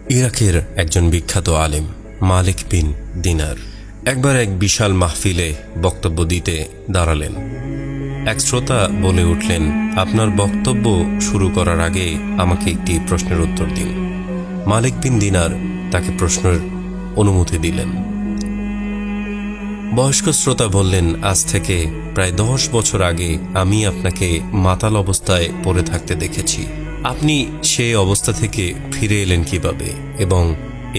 ইরাকের একজন বিখ্যাত আলেম মালিক বিন দিনার একবার এক বিশাল মাহফিলে বক্তব্য দিতে দাঁড়ালেন। এক শ্রোতা বলে উঠলেন, আপনার বক্তব্য শুরু করার আগে আমাকে একটি প্রশ্নের উত্তর দিন। মালিক বিন দিনার তাকে প্রশ্নের অনুমতি দিলেন। বয়স্ক শ্রোতা বললেন, আজ থেকে প্রায় 10 বছর আগে আমি আপনাকে মাতাল অবস্থায় পড়ে থাকতে দেখেছি। আপনি সেই অবস্থা থেকে ফিরে এলেন কিভাবে এবং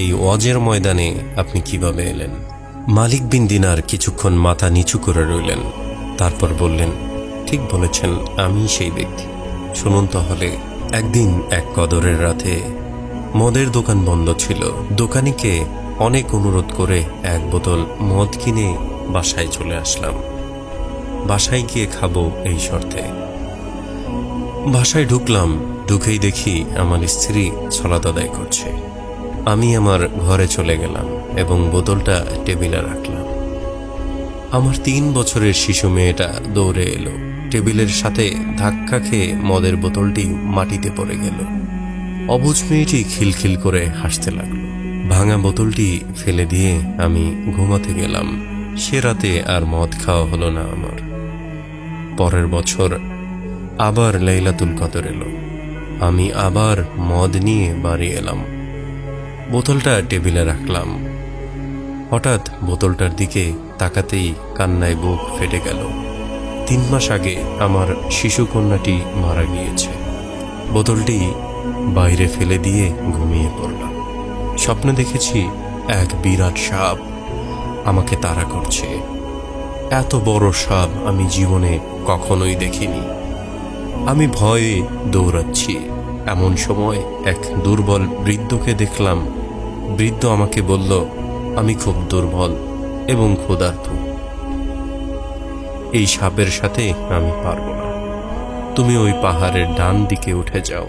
এই ওয়াজের ময়দানে আপনি কিভাবে এলেন? মালিক বিন দিনার কিছুক্ষণ মাথা নিচু করে রইলেন, তারপর বললেন, ঠিক বলেছেন, আমি সেই ব্যক্তি। শুনুন তাহলে। একদিন এক কদরের রাতে মদের দোকান বন্ধ ছিল। দোকানিকে অনেক অনুরোধ করে এক বোতল মদ কিনে বাসায় চলে আসলাম। বাসায় গিয়ে খাবো এই শর্তে। বাসায় ঢুকলাম, ঢুকেই দেখি আমার স্ত্রী সালাত আদায় করছে। আমি আমার ঘরে চলে গেলাম এবং বোতলটা টেবিলে রাখলাম। আমার 3 বছরের শিশু মেয়েটা দৌড়ে এলো। টেবিলের সাথে ধাক্কা খেয়ে মদের বোতলটি মাটিতে পড়ে গেল। অবুঝ মেয়েটি খিলখিল করে হাসতে লাগলো। ভাঙা বোতলটি ফেলে দিয়ে আমি ঘুমাতে গেলাম। সে রাতে আর মদ খাওয়া হলো না আমার। পরের বছর আবার লাইলাতুল কদর এলো। আমি আবার মদ নিয়ে বাড়ি এলাম। বোতলটা টেবিলে রাখলাম। হঠাৎ বোতলটার দিকে তাকাতেই কান্নায় বুক ফেটে গেল। 3 মাস আগে আমার শিশু কন্যাটি মারা গিয়েছে। বোতলটি বাইরে ফেলে দিয়ে ঘুমিয়ে পড়লাম। স্বপ্নে দেখেছি এক বিরাট সাপ আমাকে তাড়া করছে। এত বড় সাপ আমি জীবনে কখনোই দেখিনি। আমি ভয়ে দৌড়াচ্ছি। এমন সময় এক দুর্বল বৃদ্ধকে দেখলাম। বৃদ্ধ আমাকে বলল, আমি খুব দুর্বল এবং ক্ষুধার্ত। এই সাপের সাথে আমি পারব না। তুমি ওই পাহাড়ের ডান দিকে উঠে যাও।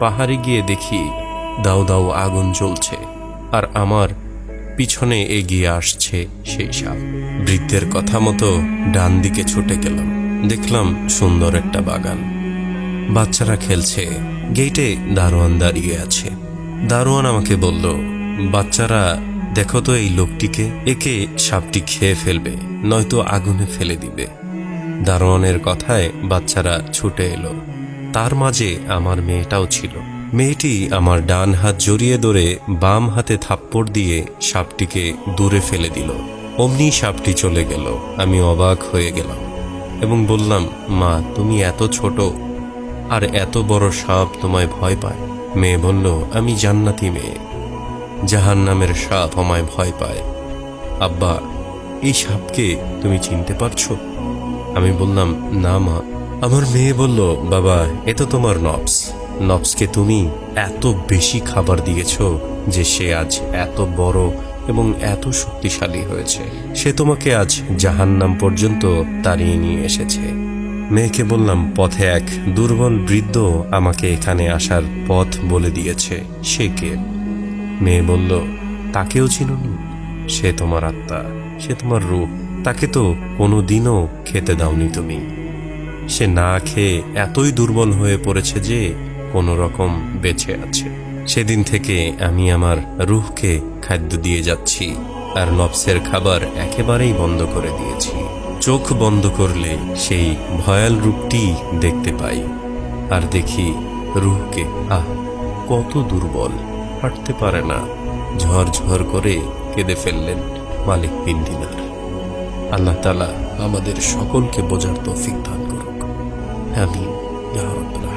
পাহাড়ে গিয়ে দেখি দাউ দাউ আগুন জ্বলছে আর আমার পিছনে এগিয়ে আসছে সেই সাপ। বৃদ্ধের কথা মতো ডান দিকে ছুটে গেলাম। দেখলাম সুন্দর একটা বাগান, বাচ্চারা খেলছে। গেটে দারোয়ান দাঁড়িয়ে আছে। দারোয়ান আমাকে বলল, বাচ্চারা দেখো তো এই লোকটিকে, একে সাপটি খেয়ে ফেলবে, নয়তো আগুনে ফেলে দিবে। দারোয়ানের কথায় বাচ্চারা ছুটে এলো। তার মাঝে আমার মেয়েটাও ছিল। মেয়েটি আমার ডান হাত জড়িয়ে ধরে বাম হাতে থাপ্পড় দিয়ে সাপটিকে দূরে ফেলে দিল। অমনি সাপটি চলে গেল। আমি অবাক হয়ে গেলাম এবং বললাম, মা, তুমি এত ছোট আর এত বড় সাপ তোমায় ভয় পায়? মেয়ে বলল, আমি জান্নাতি মেয়ে, জাহান্নামের সাপ আমায় ভয় পায়। আব্বা, এই সাপকে তুমি চিনতে পারছো? আমি বললাম, না মা। আমার মেয়ে বলল, বাবা, এ তো তোমার নফস। নফসকে তুমি এত বেশি খাবার দিয়েছ যে সে আজ এত বড় এবং এত শক্তিশালী হয়েছে। সে তোমাকে আজ জাহান্নাম পর্যন্ত তাড়িয়ে নিয়ে এসেছে। মেয়েকে বললাম, পথে এক দুর্বল বৃদ্ধ আমাকে এখানে আসার পথ বলে দিয়েছে। সে কে? মেয়ে বলল, তাকেও চিনুনি? সে তোমার আত্মা, সে তোমার রূহ। তাকে তো কোনোদিনও খেতে দাওনি তুমি। সে না খেয়ে এতই দুর্বল হয়ে পড়েছে যে কোনো রকম বেঁচে আছে। সেদিন থেকে আমি আমার রূহকে খাদ্য দিয়ে যাচ্ছি আর নফসের খাবার একেবারেই বন্ধ করে দিয়েছি। চোখ বন্ধ করলে সেই ভয়াল রূপটি দেখতে পাই আর দেখি রূহকে, কত দুর্বল, হাঁটতে পারে না। ঝরঝর করে কেঁদে ফেললেন মালিক বিন দিনার। আল্লাহ তাআলা আমাদের সকলকে বোঝার তৌফিক দান করুক। আমিন ইয়া রাব্বাল আলামিন।